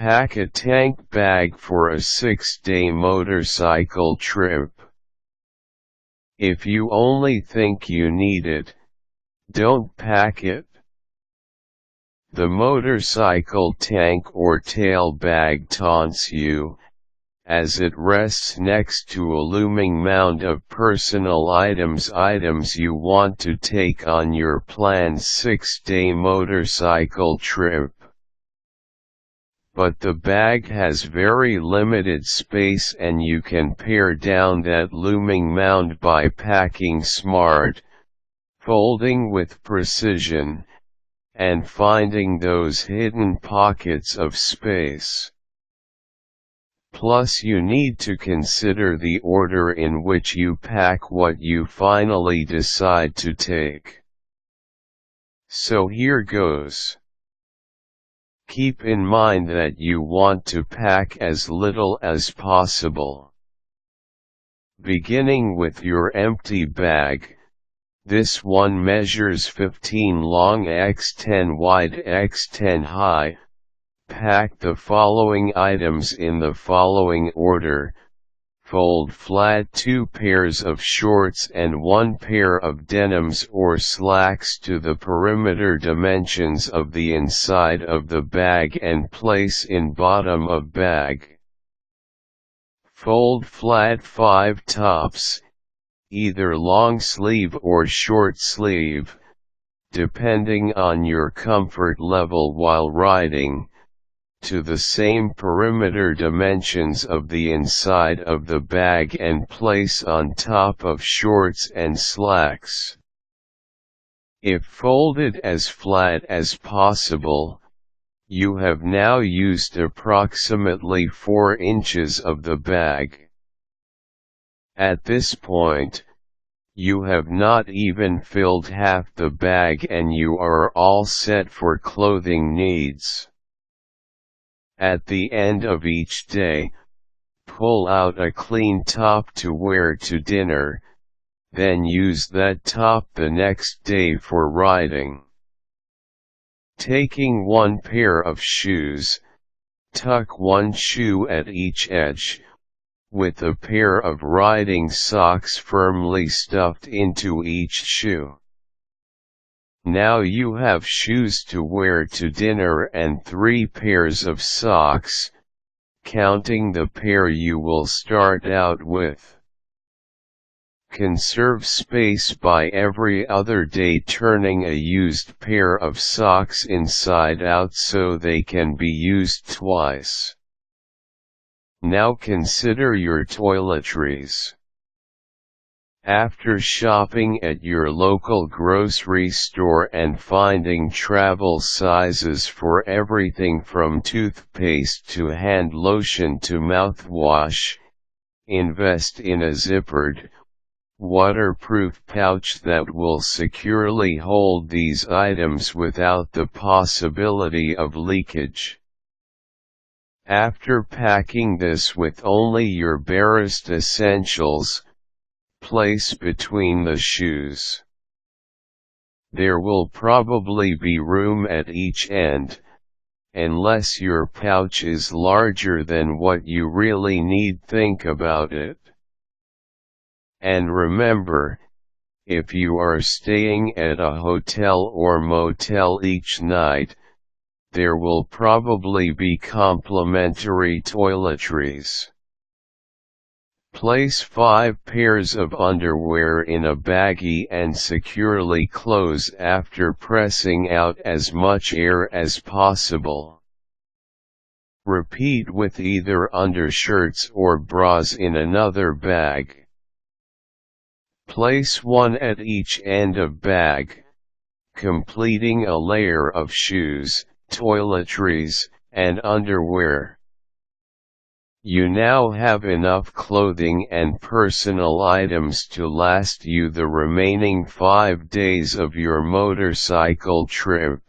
Pack a tank bag for a 6-day motorcycle trip. If you only think you need it, don't pack it. The motorcycle tank or tail bag taunts you, as it rests next to a looming mound of personal items you want to take on your planned 6-day motorcycle trip. But the bag has very limited space and you can pare down that looming mound by packing smart, folding with precision, and finding those hidden pockets of space. Plus you need to consider the order in which you pack what you finally decide to take. So here goes. Keep in mind that you want to pack as little as possible. Beginning with your empty bag, this one measures 15 long x 10 wide x 10 high. Pack the following items in the following order. Fold flat 2 pairs of shorts and 1 pair of denims or slacks to the perimeter dimensions of the inside of the bag and place in bottom of bag. Fold flat 5 tops, either long sleeve or short sleeve, depending on your comfort level while riding, to the same perimeter dimensions of the inside of the bag and place on top of shorts and slacks. If folded as flat as possible, you have now used approximately 4 inches of the bag. At this point, you have not even filled half the bag and you are all set for clothing needs. At the end of each day, pull out a clean top to wear to dinner, then use that top the next day for riding. Taking 1 pair of shoes, tuck 1 shoe at each edge, with a pair of riding socks firmly stuffed into each shoe. Now you have shoes to wear to dinner and 3 pairs of socks, counting the pair you will start out with. Conserve space by every other day turning a used pair of socks inside out so they can be used twice. Now consider your toiletries. After shopping at your local grocery store and finding travel sizes for everything from toothpaste to hand lotion to mouthwash, invest in a zippered, waterproof pouch that will securely hold these items without the possibility of leakage. After packing this with only your barest essentials, place between the shoes. There will probably be room at each end, unless your pouch is larger than what you really need. Think about it. And remember, if you are staying at a hotel or motel each night, there will probably be complimentary toiletries. Place 5 pairs of underwear in a baggie and securely close after pressing out as much air as possible. Repeat with either undershirts or bras in another bag. Place 1 at each end of bag, completing a layer of shoes, toiletries, and underwear. You now have enough clothing and personal items to last you the remaining 5 days of your motorcycle trip.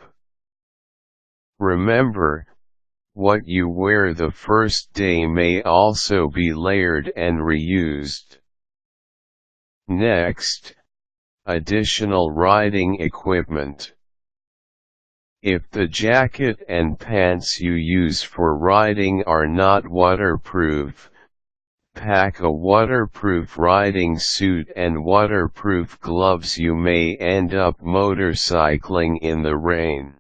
Remember, what you wear the first day may also be layered and reused. Next, additional riding equipment. If the jacket and pants you use for riding are not waterproof, pack a waterproof riding suit and waterproof gloves. You may end up motorcycling in the rain.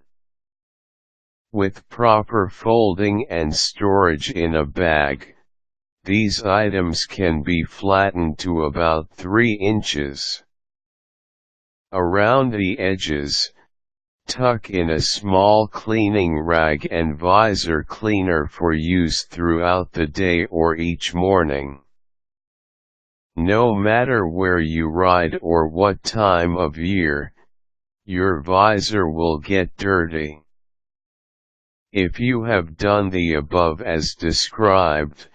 With proper folding and storage in a bag, these items can be flattened to about 3 inches. Around the edges, tuck in a small cleaning rag and visor cleaner for use throughout the day or each morning. No matter where you ride or what time of year, your visor will get dirty. If you have done the above as described,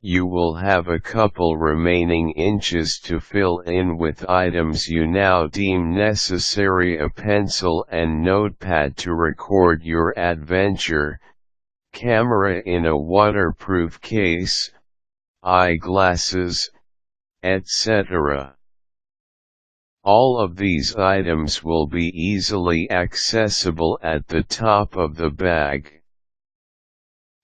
you will have a couple remaining inches to fill in with items you now deem necessary: a pencil and notepad to record your adventure, camera in a waterproof case, eyeglasses, etc. All of these items will be easily accessible at the top of the bag.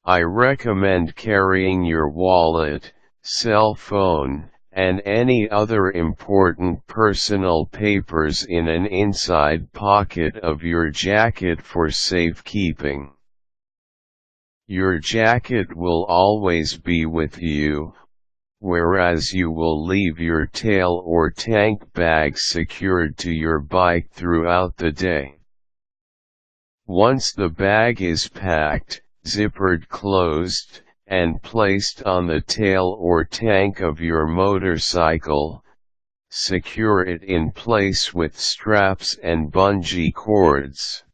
I recommend carrying your wallet, cell phone, and any other important personal papers in an inside pocket of your jacket for safekeeping. Your jacket will always be with you, whereas you will leave your tail or tank bag secured to your bike throughout the day. Once the bag is packed, zippered closed, and placed on the tail or tank of your motorcycle, secure it in place with straps and bungee cords.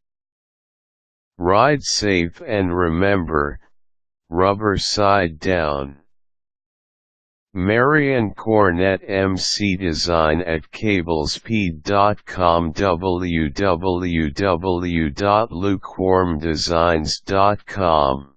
Ride safe and remember, rubber side down. Marion Cornett, MC Design at cablespeed.com, www.lukewarmdesigns.com.